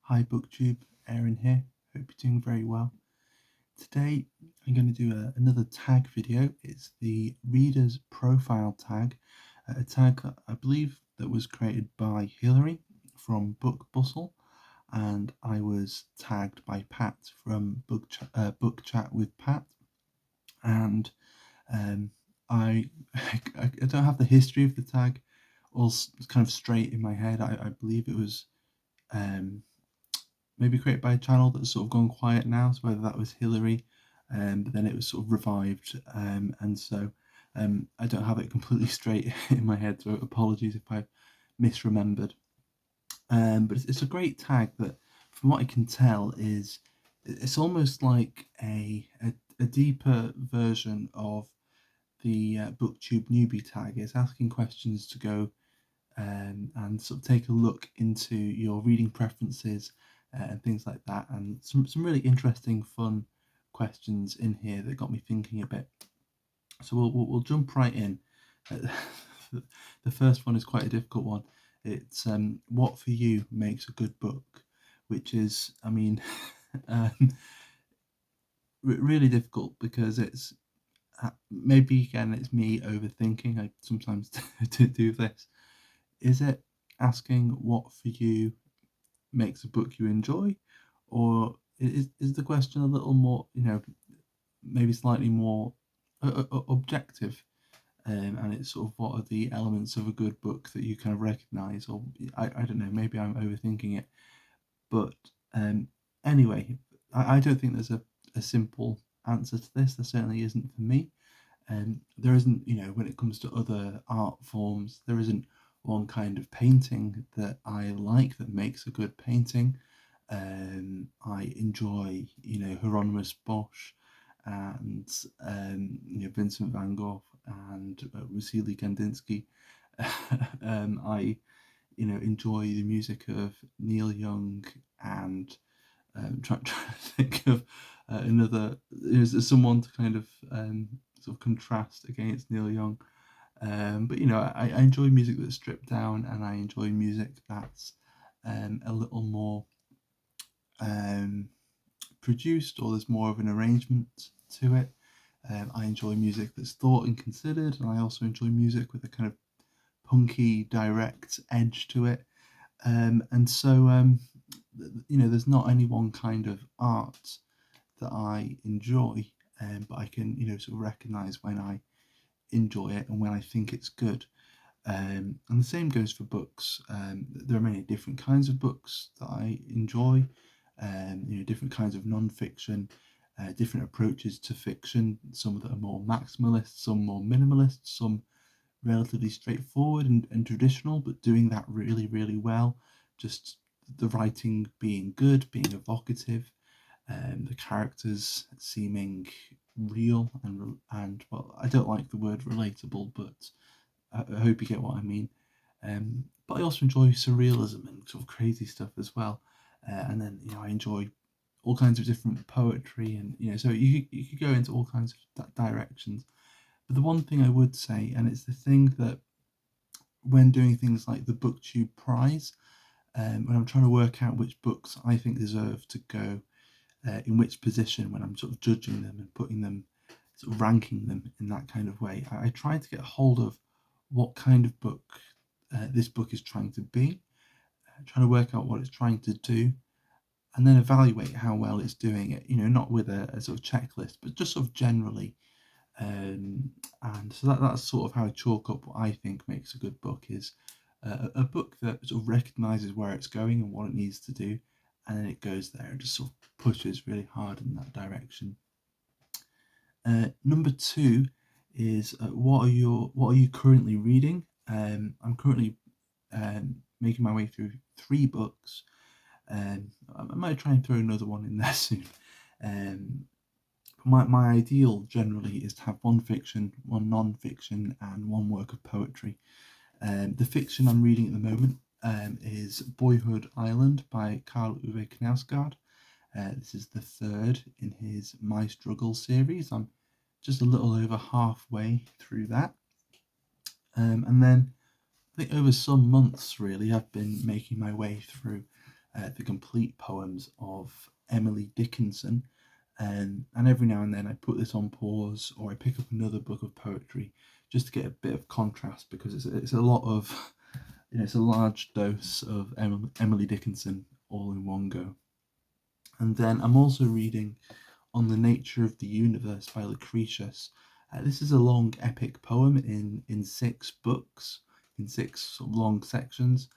Hi Booktube, Aaron here. Hope you're doing very well. Today I'm going to do another tag video. It's the reader's profile tag, a tag I believe that was created by Hilary from Book Bustle, and I was tagged by Pat from Book Chat with Pat. And um, I I don't have the history of the tag all kind of straight in my head. I believe it was um, maybe created by a channel that's sort of gone quiet now, so whether that was Hillary, but then it was sort of revived, and so I don't have it completely straight in my head, so apologies if I've misremembered. But it's a great tag that, from what I can tell, is it's almost like a deeper version of the BookTube newbie tag. It's asking questions to go and sort of take a look into your reading preferences and things like that, and some really interesting, fun questions in here that got me thinking a bit. So we'll jump right in. The first one is quite a difficult one. It's what for you makes a good book, which is, I mean, um, really difficult because it's maybe again it's me overthinking. I sometimes do this. Is it asking what for you makes a book you enjoy, or is the question a little more, maybe slightly more objective, and it's sort of what are the elements of a good book that you kind of recognize, or I don't know, maybe I'm overthinking it, but um, anyway, I don't think there's a simple answer to this. There certainly isn't for me. There isn't, when it comes to other art forms, there isn't one kind of painting that I like that makes a good painting. I enjoy, Hieronymus Bosch and, Vincent van Gogh and Wassily Kandinsky. I, enjoy the music of Neil Young and trying to think of another, is someone to kind of sort of contrast against Neil Young. But I enjoy music that's stripped down, and I enjoy music that's a little more um, produced, or there's more of an arrangement to it. I enjoy music that's thought and considered, and I also enjoy music with a kind of punky, direct edge to it. And so, there's not any one kind of art that I enjoy, but I can, sort of recognize when I enjoy it and when I think it's good. And the same goes for books. There are many different kinds of books that I enjoy, different kinds of non-fiction, different approaches to fiction, some that are more maximalist, some more minimalist, some relatively straightforward and traditional, but doing that really, really well. Just the writing being good, being evocative, the characters seeming real and well, I don't like the word relatable, but I hope you get what I mean. But I also enjoy surrealism and sort of crazy stuff as well. And then I enjoy all kinds of different poetry, and so you could go into all kinds of directions. But the one thing I would say, and it's the thing that when doing things like the BookTube prize, when I'm trying to work out which books I think deserve to go in which position, when I'm sort of judging them and putting them, sort of ranking them in that kind of way, I try to get hold of what kind of book this book is trying to be, trying to work out what it's trying to do, and then evaluate how well it's doing it. Not with a sort of checklist, but just sort of generally. And so that's sort of how I chalk up what I think makes a good book, is a book that sort of recognizes where it's going and what it needs to do, and then it goes there and just sort of pushes really hard in that direction. Number two is what are you currently reading? I'm currently making my way through 3 books. I might try and throw another one in there soon. My ideal generally is to have one fiction, one non-fiction, and one work of poetry. The fiction I'm reading at the moment is Boyhood Island by Karl Uwe Knausgaard. This is the third in his My Struggle series. I'm just a little over halfway through that. And then I think over some months, really, I've been making my way through the complete poems of Emily Dickinson. And every now and then I put this on pause, or I pick up another book of poetry just to get a bit of contrast, because it's a lot of, it's a large dose of Emily Dickinson all in one go. And then I'm also reading On the Nature of the Universe by Lucretius. This is a long epic poem in 6 books, in 6 long sections.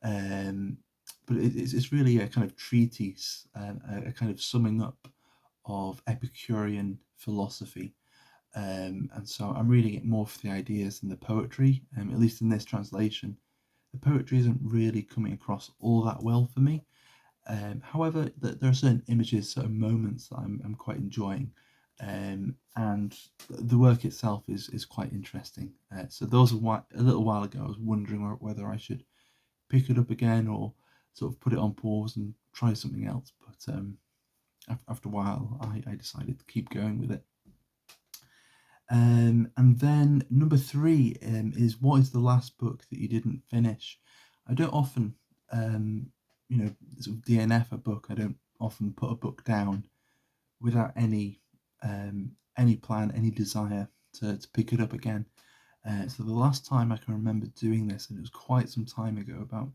Um, but it's really a kind of treatise, a kind of summing up of Epicurean philosophy. And so I'm reading it more for the ideas than the poetry, at least in this translation. The poetry isn't really coming across all that well for me. However, there are certain images, certain moments that I'm quite enjoying, and the work itself is quite interesting. So those a little while ago, I was wondering whether I should pick it up again or sort of put it on pause and try something else. But after a while, I decided to keep going with it. And then number 3 is, what is the last book that you didn't finish? I don't often, sort of DNF a book. I don't often put a book down without any plan, any desire to pick it up again. So the last time I can remember doing this, and it was quite some time ago, about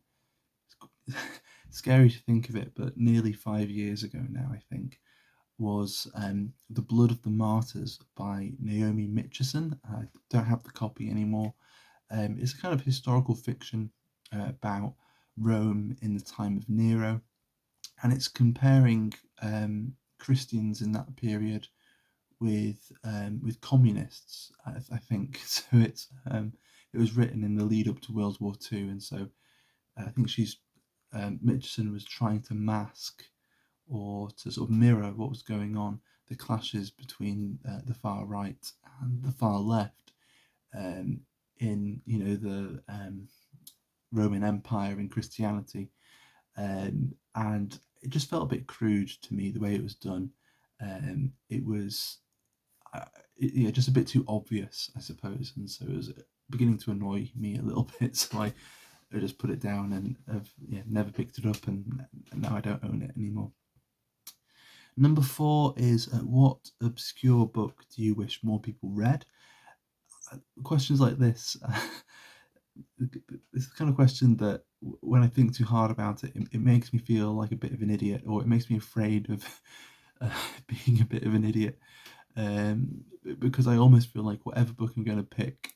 scary to think of it, but nearly 5 years ago now, I think, was The Blood of the Martyrs by Naomi Mitchison. I don't have the copy anymore. It's a kind of historical fiction about Rome in the time of Nero, and it's comparing Christians in that period with communists, I think. So it was written in the lead up to World War II, and so I think Mitchison was trying to mask or to sort of mirror what was going on, the clashes between the far right and the far left, in the Roman Empire and Christianity, and it just felt a bit crude to me the way it was done. It was just a bit too obvious, I suppose, and so it was beginning to annoy me a little bit. So I just put it down and have never picked it up, and now I don't own it anymore. Number 4 is, what obscure book do you wish more people read? Questions like this, it's the kind of question that when I think too hard about it, it makes me feel like a bit of an idiot, or it makes me afraid of being a bit of an idiot, because I almost feel like whatever book I'm going to pick,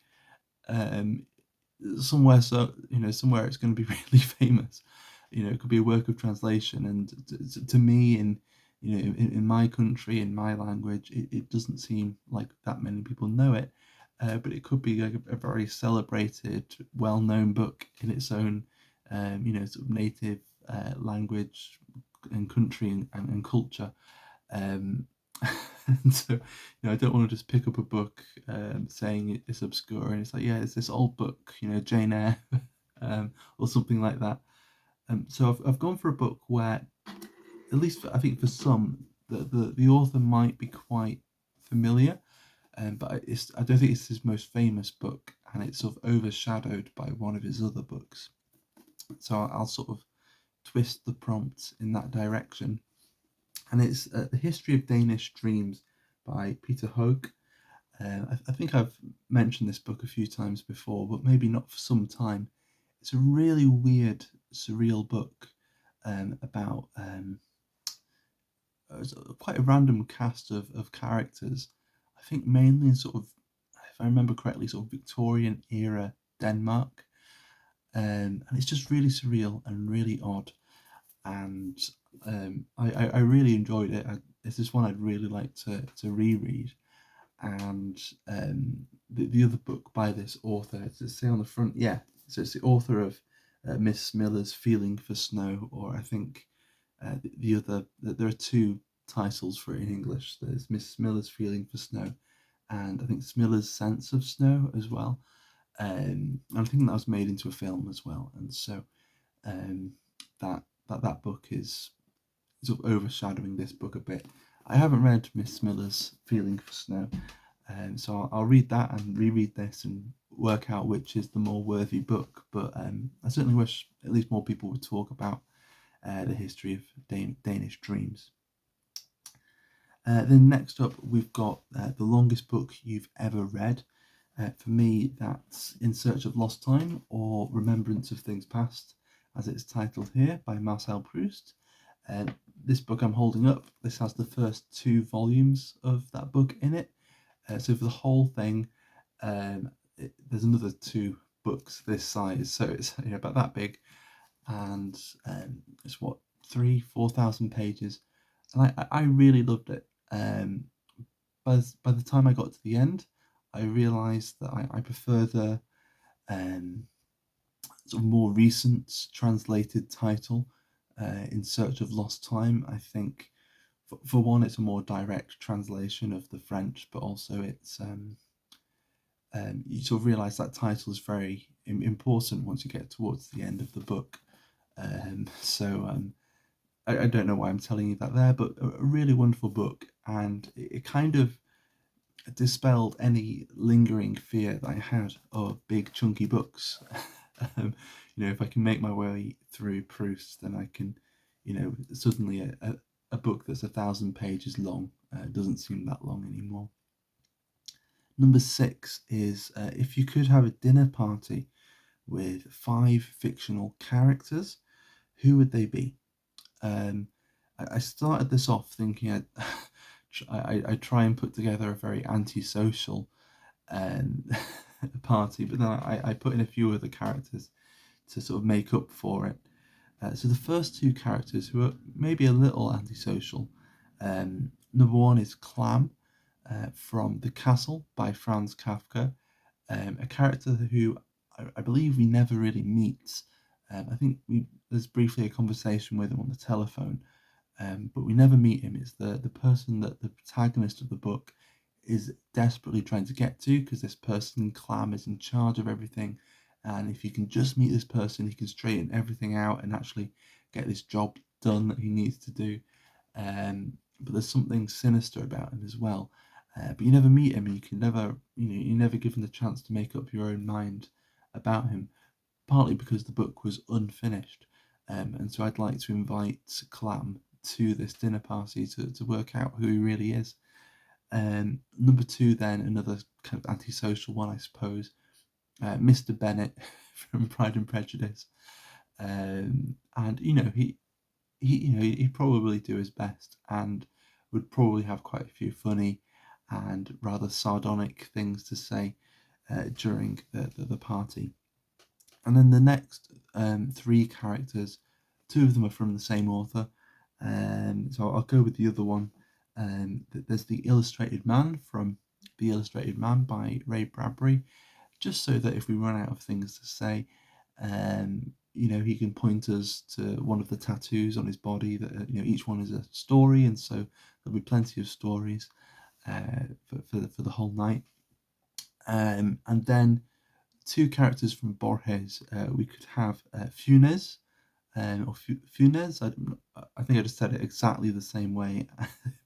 somewhere it's going to be really famous. It could be a work of translation, and to me, in my country, in my language, it doesn't seem like that many people know it. But it could be like a very celebrated, well-known book in its own, sort of native language and country and culture. And so, I don't want to just pick up a book saying it's obscure, and it's like, yeah, it's this old book, Jane Eyre, or something like that. So I've gone for a book where, at least I think for some, the author might be quite familiar, but I don't think it's his most famous book, and it's sort of overshadowed by one of his other books. So I'll sort of twist the prompt in that direction. And it's The History of Danish Dreams by Peter Hoeg. I think I've mentioned this book a few times before, but maybe not for some time. It's a really weird, surreal book about quite a random cast of characters. I think mainly in sort of, if I remember correctly, sort of Victorian era Denmark. And it's just really surreal and really odd. And I really enjoyed it. It's just one I'd really like to reread. And the other book by this author, it's say on the front, so it's the author of Miss Miller's Feeling for Snow, or I think there are 2 titles for it in English. There's Miss Miller's Feeling for Snow, and I think Miller's Sense of Snow as well. And I think that was made into a film as well. And so that book is sort of overshadowing this book a bit. I haven't read Miss Miller's Feeling for Snow, so I'll read that and reread this and work out which is the more worthy book. But I certainly wish at least more people would talk about the history of Danish dreams. Then next up, we've got the longest book you've ever read. For me, that's In Search of Lost Time, or Remembrance of Things Past, as it's titled here, by Marcel Proust. This book I'm holding up, this has the first 2 volumes of that book in it. So for the whole thing, there's another 2 books this size, so it's about that big, and it's 3,000-4,000 pages, and I really loved it. By the time I got to the end, I realised that I prefer the sort of more recent translated title, In Search of Lost Time. I think, for one, it's a more direct translation of the French, but also it's you sort of realise that title is very important once you get towards the end of the book. I don't know why I'm telling you that there, but a really wonderful book, and it kind of dispelled any lingering fear that I had of big chunky books. If I can make my way through Proust, then I can, suddenly a book that's 1,000 pages long doesn't seem that long anymore. Number 6 is if you could have a dinner party with 5 fictional characters, who would they be? I started this off thinking I try and put together a very antisocial party, but then I put in a few other characters to sort of make up for it. So the first 2 characters, who are maybe a little antisocial, number 1 is Clam from The Castle by Franz Kafka, a character who I believe we never really meet. I think there's briefly a conversation with him on the telephone, but we never meet him. It's the person that the protagonist of the book is desperately trying to get to, because this person, Clam, is in charge of everything, and if you can just meet this person, he can straighten everything out and actually get this job done that he needs to do. But there's something sinister about him as well. But you never meet him, and you can never, you're never given the chance to make up your own mind about him, partly because the book was unfinished. And so I'd like to invite Clam to this dinner party to work out who he really is. Number 2, then, another kind of antisocial one, I suppose, Mr. Bennet from Pride and Prejudice. And he'd probably do his best, and would probably have quite a few funny and rather sardonic things to say during the party. And then the next 3 characters, 2 of them are from the same author, so I'll go with the other one. There's The Illustrated Man from The Illustrated Man by Ray Bradbury, just so that if we run out of things to say, he can point us to one of the tattoos on his body that, each one is a story, and so there'll be plenty of stories for the whole night. And then 2 characters from Borges. We could have Funes, or Funes. I think I just said it exactly the same way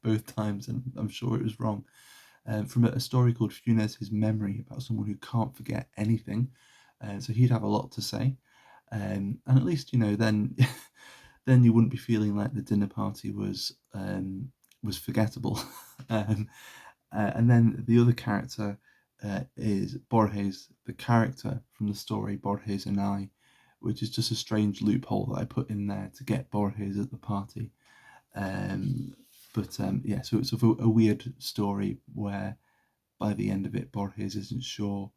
both times, and I'm sure it was wrong. From a story called Funes, His Memory, about someone who can't forget anything. So he'd have a lot to say. And at least, then then you wouldn't be feeling like the dinner party was forgettable. And then the other character is Borges, the character from the story Borges and I, which is just a strange loophole that I put in there to get Borges at the party. So it's a weird story where by the end of it, Borges isn't sure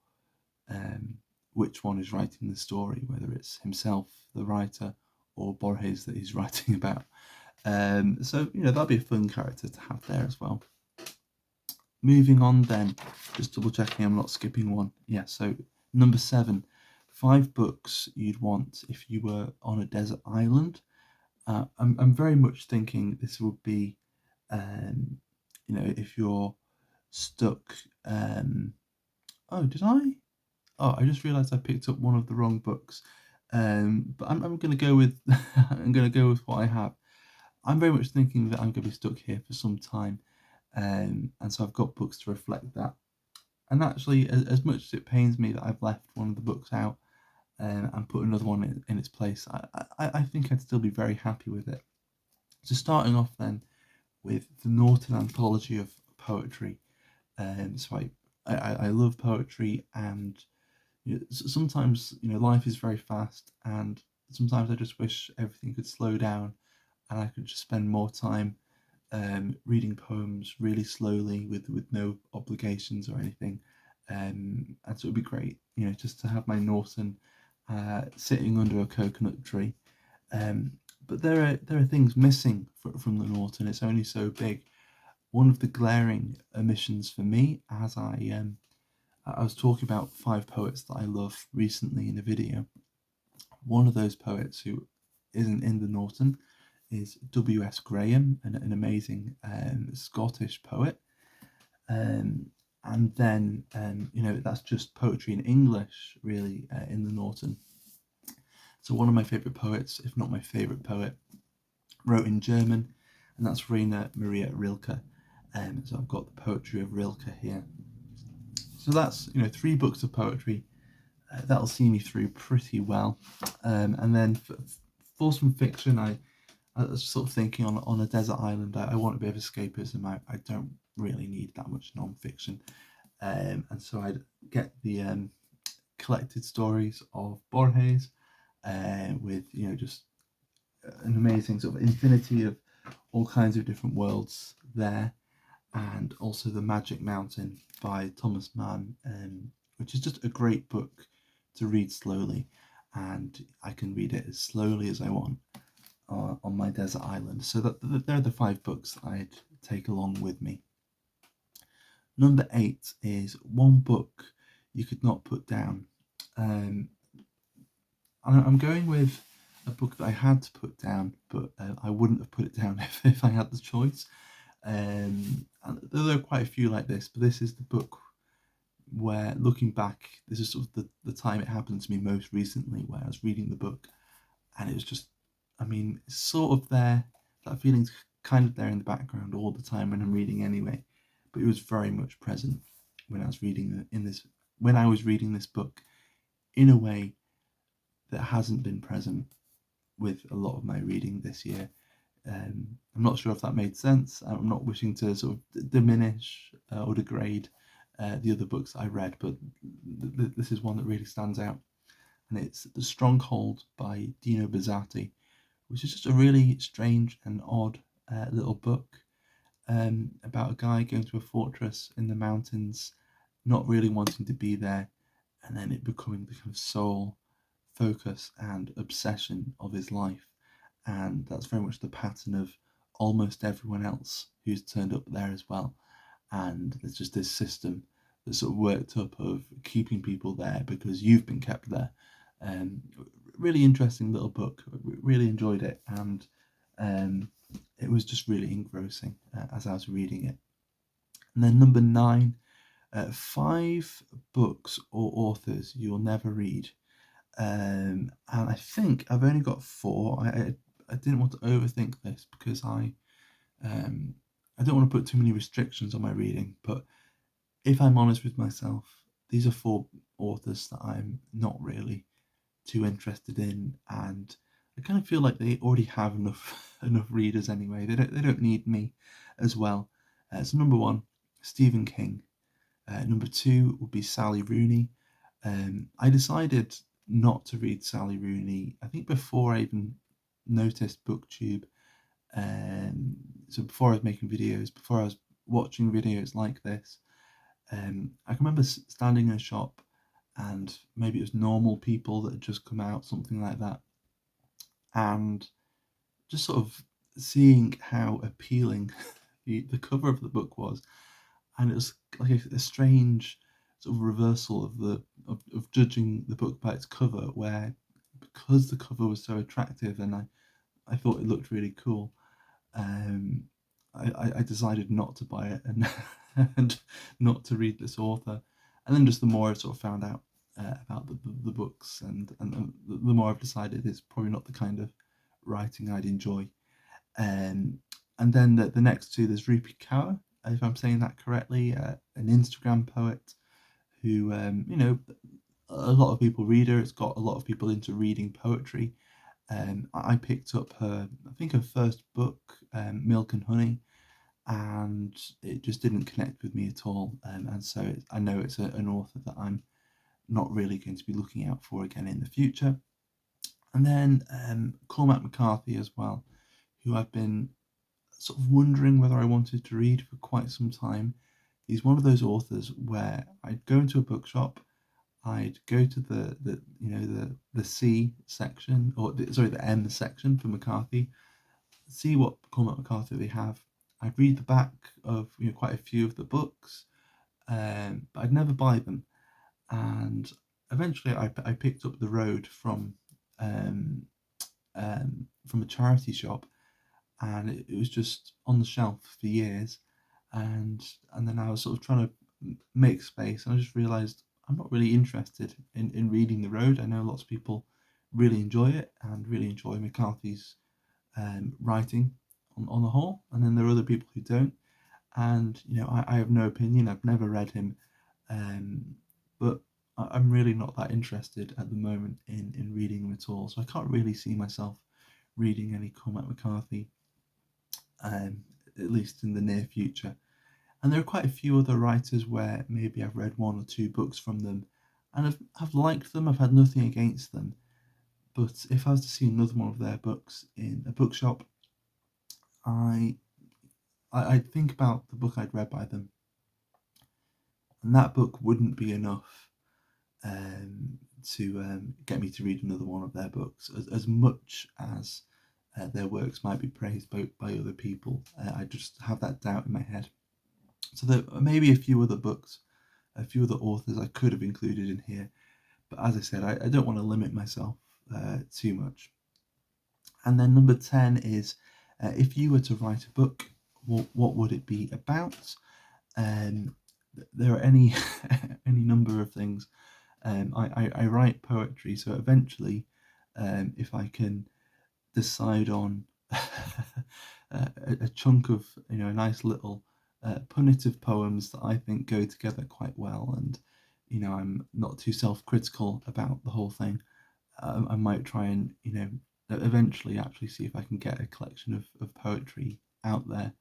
which one is writing the story, whether it's himself, the writer, or Borges that he's writing about. That'll be a fun character to have there as well. Moving on then, just double checking I'm not skipping one. Yeah, so number 7, 5 books you'd want if you were on a desert island. I'm very much thinking this would be, if you're stuck. Oh, did I? Oh, I just realised I picked up one of the wrong books. But I'm going to go with I'm going to go with what I have. I'm very much thinking that I'm going to be stuck here for some time, and so I've got books to reflect that. And actually, as much as it pains me that I've left one of the books out, and put another one in its place, I think I'd still be very happy with it. So starting off then with the Norton Anthology of Poetry. So I love poetry, and sometimes life is very fast, and sometimes I just wish everything could slow down, and I could just spend more time reading poems really slowly with no obligations or anything. And so it'd be great, just to have my Norton sitting under a coconut tree. Um, but there are things missing from the Norton. It's only so big. One of the glaring omissions for me, as I was talking about 5 poets that I love recently in a video. One of those poets who isn't in the Norton is W.S. Graham, an amazing Scottish poet. And then, that's just poetry in English, really, in the Norton. So one of my favourite poets, if not my favourite poet, wrote in German, and that's Rainer Maria Rilke. So I've got the poetry of Rilke here. So that's 3 books of poetry. That'll see me through pretty well. And then for some fiction, I was sort of thinking on a desert island, I want a bit of escapism. I don't really need that much non-fiction. And so I'd get the collected stories of Borges, with just an amazing sort of infinity of all kinds of different worlds there, and also The Magic Mountain by Thomas Mann, which is just a great book to read slowly, and I can read it as slowly as I want on my desert island. So they're the 5 books I'd take along with me. Number 8 is one book you could not put down. I'm going with a book that I had to put down, but I wouldn't have put it down if I had the choice. And there are quite a few like this, but this is the book where, looking back, this is sort of the time it happened to me most recently, where I was reading the book, and it was just, it's sort of there, that feeling's kind of there in the background all the time when I'm reading anyway, but it was very much present when I was reading this book, in a way that hasn't been present with a lot of my reading this year. I'm not sure if that made sense. I'm not wishing to sort of diminish or degrade the other books I read, but this is one that really stands out, and it's The Stronghold by Dino Buzzati, which is just a really strange and odd little book about a guy going to a fortress in the mountains, not really wanting to be there, and then it becoming the kind of sole focus and obsession of his life. And that's very much the pattern of almost everyone else who's turned up there as well. And there's just this system that's sort of worked up of keeping people there because you've been kept there. Really interesting little book. Really enjoyed it, and it was just really engrossing as I was reading it. And then number 9, 5 books or authors you'll never read. And I think I've only got 4. I didn't want to overthink this because I don't want to put too many restrictions on my reading, but if I'm honest with myself, these are 4 authors that I'm not really too interested in, and I kind of feel like they already have enough readers anyway. They don't need me as well. So number 1, Stephen King. Number 2 would be Sally Rooney. I decided not to read Sally Rooney, I think, before I even noticed booktube. So before I was making videos, before I was watching videos like this, I can remember standing in a shop, and maybe it was Normal People that had just come out, something like that, and just sort of seeing how appealing the cover of the book was, and it was like a strange sort of reversal of judging the book by its cover, where, because the cover was so attractive and I thought it looked really cool, I decided not to buy it and not to read this author. And then just the more I sort of found out about the books, and the more I've decided it's probably not the kind of writing I'd enjoy. And then the next 2, there's Rupi Kaur, if I'm saying that correctly, an Instagram poet who, a lot of people read her. It's got a lot of people into reading poetry. I picked up I think her first book, Milk and Honey, and it just didn't connect with me at all. And so I know it's an author that I'm not really going to be looking out for again in the future. And then Cormac McCarthy as well, who I've been sort of wondering whether I wanted to read for quite some time. He's one of those authors where I'd go into a bookshop, I'd go to the C section, or the M section for McCarthy, see what Cormac McCarthy they have. I'd read the back of quite a few of the books, but I'd never buy them. And eventually, I picked up The Road um, from a charity shop, and it was just on the shelf for years. And then I was sort of trying to make space, and I just realised I'm not really interested in reading The Road. I know lots of people really enjoy it and really enjoy McCarthy's writing on the whole, and then there are other people who don't. And I have no opinion. I've never read him, but I'm really not that interested at the moment in reading him at all. So I can't really see myself reading any Cormac McCarthy, at least in the near future. And there are quite a few other writers where maybe I've read one or two books from them, and I've liked them. I've had nothing against them. But if I was to see another one of their books in a bookshop, I'd think about the book I'd read by them, and that book wouldn't be enough to get me to read another one of their books. As much as their works might be praised by other people, I just have that doubt in my head. So there are maybe a few other books, a few other authors I could have included in here, but as I said, I don't want to limit myself too much. And then number 10 is, if you were to write a book, what would it be about? There are any number of things. I write poetry, so eventually, if I can decide on a chunk of a nice little punitive poems that I think go together quite well, and I'm not too self-critical about the whole thing, I might try and eventually actually see if I can get a collection of poetry out there.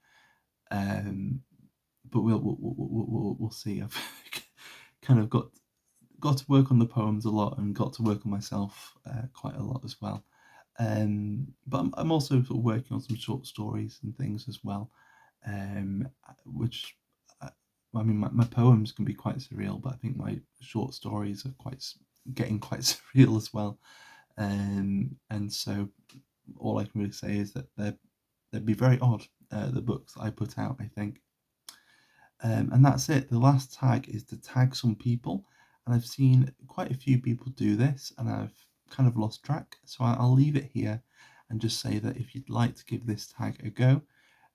But we'll see. I've kind of got to work on the poems a lot, and got to work on myself quite a lot as well. But I'm also sort of working on some short stories and things as well, which I mean, my poems can be quite surreal, but I think my short stories are getting quite surreal as well. And so all I can really say is that they'd be very odd, the books that I put out, I think. And that's it. The last tag is to tag some people, and I've seen quite a few people do this, and I've kind of lost track. So I'll leave it here and just say that if you'd like to give this tag a go,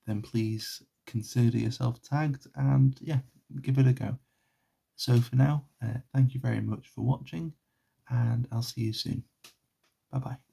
then please consider yourself tagged, and yeah, give it a go. So for now, thank you very much for watching, and I'll see you soon. Bye bye.